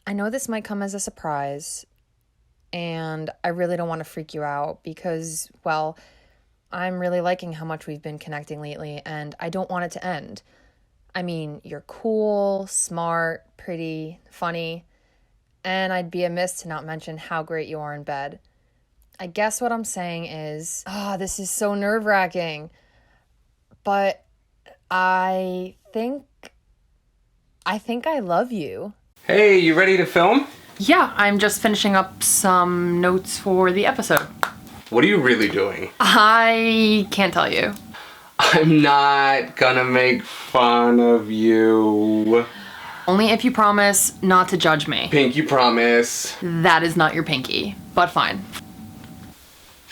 I know this might come as a surprise, and I really don't want to freak you out because, well, I'm really liking how much we've been connecting lately, and I don't want it to end. I mean, you're cool, smart, pretty, funny, and I'd be amiss to not mention how great you are in bed. I guess what I'm saying is, this is so nerve-wracking, but I think I love you. Hey, you ready to film? Yeah, I'm just finishing up some notes for the episode. What are you really doing? I can't tell you. I'm not gonna make fun of you. Only if you promise not to judge me. Pinky promise. That is not your pinky, but fine.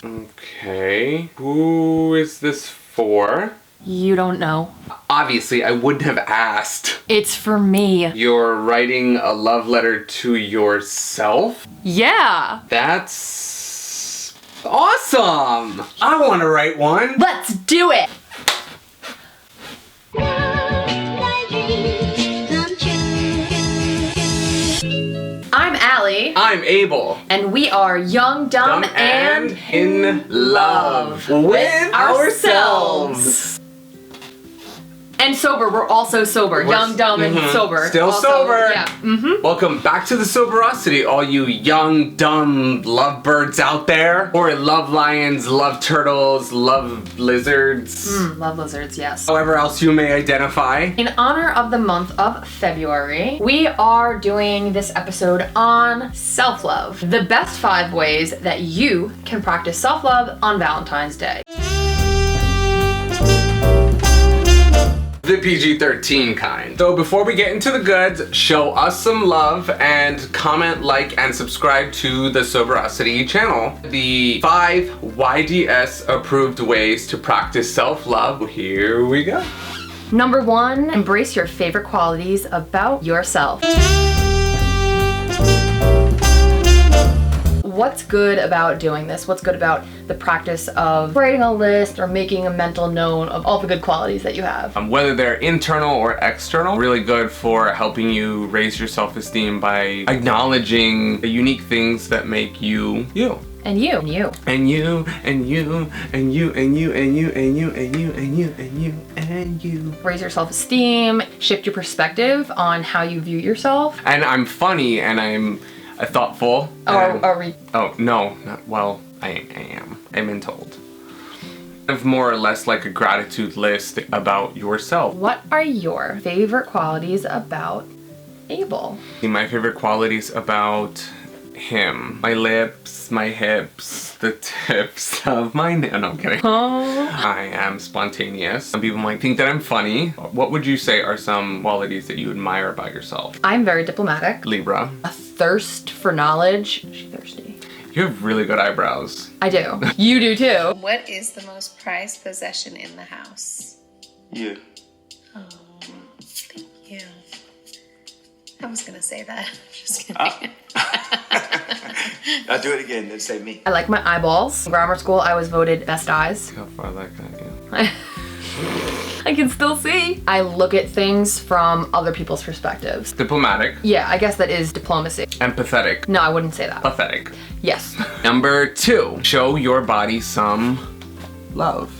Okay. Who is this for? You don't know. Obviously, I wouldn't have asked. It's for me. You're writing a love letter to yourself? Yeah! That's awesome! I want to write one. Let's do it! I'm Allie. I'm Abel. And we are young, dumb, and in love with ourselves. And sober. We're also sober. Young, dumb, and sober. Still also, sober. Yeah. Welcome back to the Soberocity, all you young, dumb lovebirds out there. Or love lions, love turtles, love lizards. Love lizards, yes. However else you may identify. In honor of the month of February, we are doing this episode on self-love. The best 5 ways that you can practice self-love on Valentine's Day. The PG-13 kind. So before we get into the goods, show us some love and comment, like, and subscribe to the Soberocity channel. The 5 YDS approved ways to practice self-love. Here we go. Number 1, embrace your favorite qualities about yourself. What's good about doing this? What's good about the practice of writing a list or making a mental note of all the good qualities that you have? Whether they're internal or external, really good for helping you raise your self-esteem by acknowledging the unique things that make you, you. And you. And you. And you, and you, and you, and you, and you, and you, and you, and you, and you, and you. Raise your self-esteem, shift your perspective on how you view yourself. And I'm funny and I'm thoughtful. Are we? Oh, no. Well, I am. I've been told. Of more or less like a gratitude list about yourself. What are your favorite qualities about Abel? My favorite qualities about him. My lips, my hips, the tips of my nails. No, I'm kidding. Oh. I am spontaneous. Some people might think that I'm funny. What would you say are some qualities that you admire about yourself? I'm very diplomatic. Libra. A thirst for knowledge. Is she thirsty? You have really good eyebrows. I do. You do too. What is the most prized possession in the house? You. Oh, thank you. I was gonna say that. Just kidding. I'll do it again. Then say me. I like my eyeballs. In grammar school, I was voted best eyes. How far that got you? I can still see. I look at things from other people's perspectives. Diplomatic. Yeah, I guess that is diplomacy. Empathetic. No, I wouldn't say that. Pathetic. Yes. Number 2, show your body some love.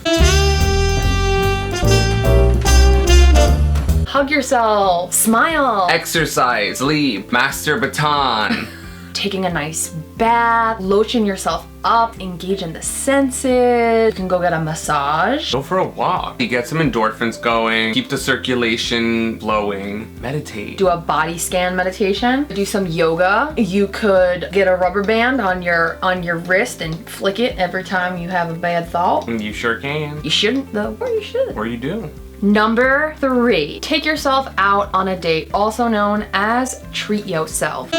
Hug yourself. Smile. Exercise, sleep, master baton. Taking a nice bath, lotion yourself up, engage in the senses. You can go get a massage. Go for a walk. You get some endorphins going, keep the circulation flowing, meditate. Do a body scan meditation. Do some yoga. You could get a rubber band on your wrist and flick it every time you have a bad thought. You sure can. You shouldn't though, or you should. Or you do. Number 3, take yourself out on a date, also known as treat yourself.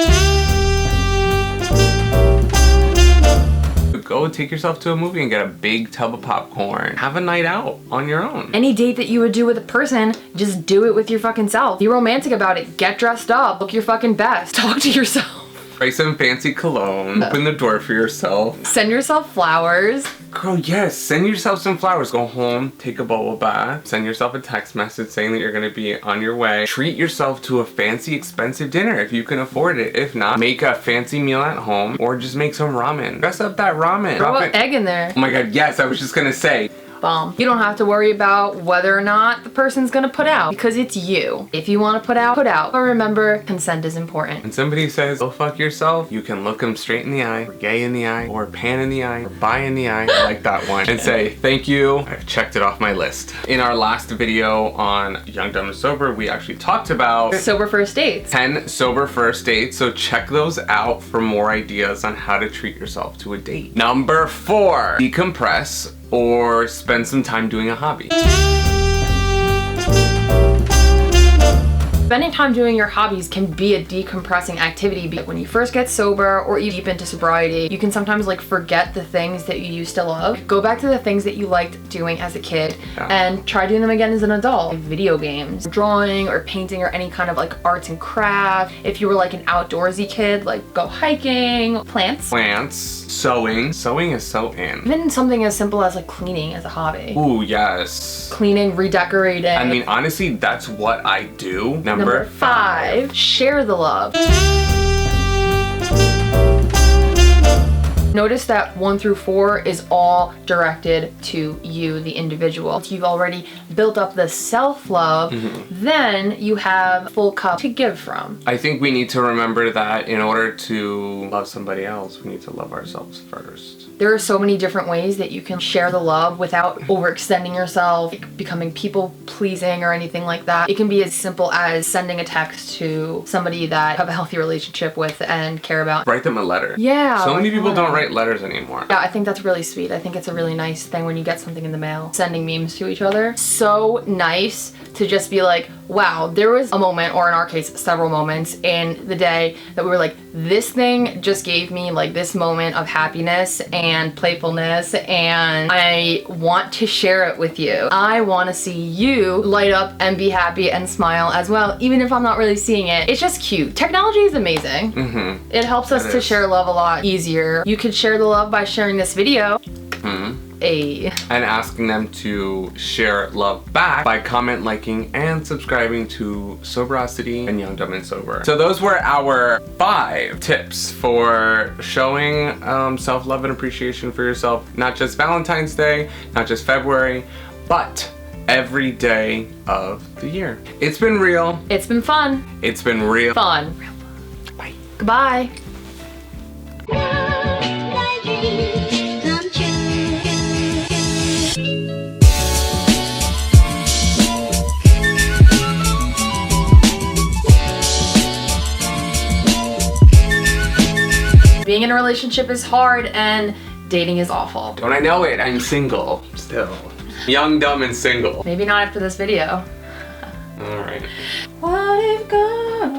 Go take yourself to a movie and get a big tub of popcorn. Have a night out on your own. Any date that you would do with a person, just do it with your fucking self. Be romantic about it. Get dressed up. Look your fucking best. Talk to yourself. Buy some fancy cologne. Open the door for yourself. Send yourself flowers. Girl, yes, send yourself some flowers. Go home, take a bubble bath, send yourself a text message saying that you're gonna be on your way. Treat yourself to a fancy, expensive dinner if you can afford it. If not, make a fancy meal at home or just make some ramen. Dress up that ramen. Throw an egg in there. Oh my god, yes, I was just gonna say. Bomb. You don't have to worry about whether or not the person's gonna put out because it's you. If you want to put out, put out. But remember, consent is important. When somebody says, go fuck yourself, you can look them straight in the eye, or gay in the eye, or pan in the eye, or bi in the eye, I like that one, and say, thank you, I've checked it off my list. In our last video on Young, Dumb, and Sober, we actually talked about sober first dates. 10 sober first dates, so check those out for more ideas on how to treat yourself to a date. Number 4, decompress or spend some time doing a hobby. Spending time doing your hobbies can be a decompressing activity. When you first get sober or you deep into sobriety, you can sometimes like forget the things that you used to love. Go back to the things that you liked doing as a kid and try doing them again as an adult. Like video games, drawing or painting or any kind of like arts and craft. If you were like an outdoorsy kid, like go hiking, plants. Sewing. Sewing is so in. Even something as simple as like cleaning as a hobby. Ooh, yes. Cleaning, redecorating. I mean, honestly, that's what I do. Number 5, share the love. Notice that 1 through 4 is all directed to you, the individual. If you've already built up the self-love, then you have full cup to give from. I think we need to remember that in order to love somebody else, we need to love ourselves first. There are so many different ways that you can share the love without overextending yourself, becoming people-pleasing or anything like that. It can be as simple as sending a text to somebody that you have a healthy relationship with and care about. Write them a letter. Yeah. So many people don't write letters anymore. Yeah, I think that's really sweet. I think it's a really nice thing when you get something in the mail. Sending memes to each other. So nice to just be like, wow, there was a moment, or in our case, several moments in the day that we were like, this thing just gave me like this moment of happiness and playfulness, and I want to share it with you. I want to see you light up and be happy and smile as well, even if I'm not really seeing it. It's just cute. Technology is amazing. It helps us to share love a lot easier. You could share the love by sharing this video. And asking them to share love back by comment, liking, and subscribing to Soberocity and Young, Dumb, and Sober. So those were our 5 tips for showing self-love and appreciation for yourself, not just Valentine's Day, not just February, but every day of the year. It's been real. It's been fun. It's been real. Fun. Bye. Goodbye. Being in a relationship is hard and dating is awful. Don't I know it? I'm single still. Young, dumb, and single. Maybe not after this video. All right. What if God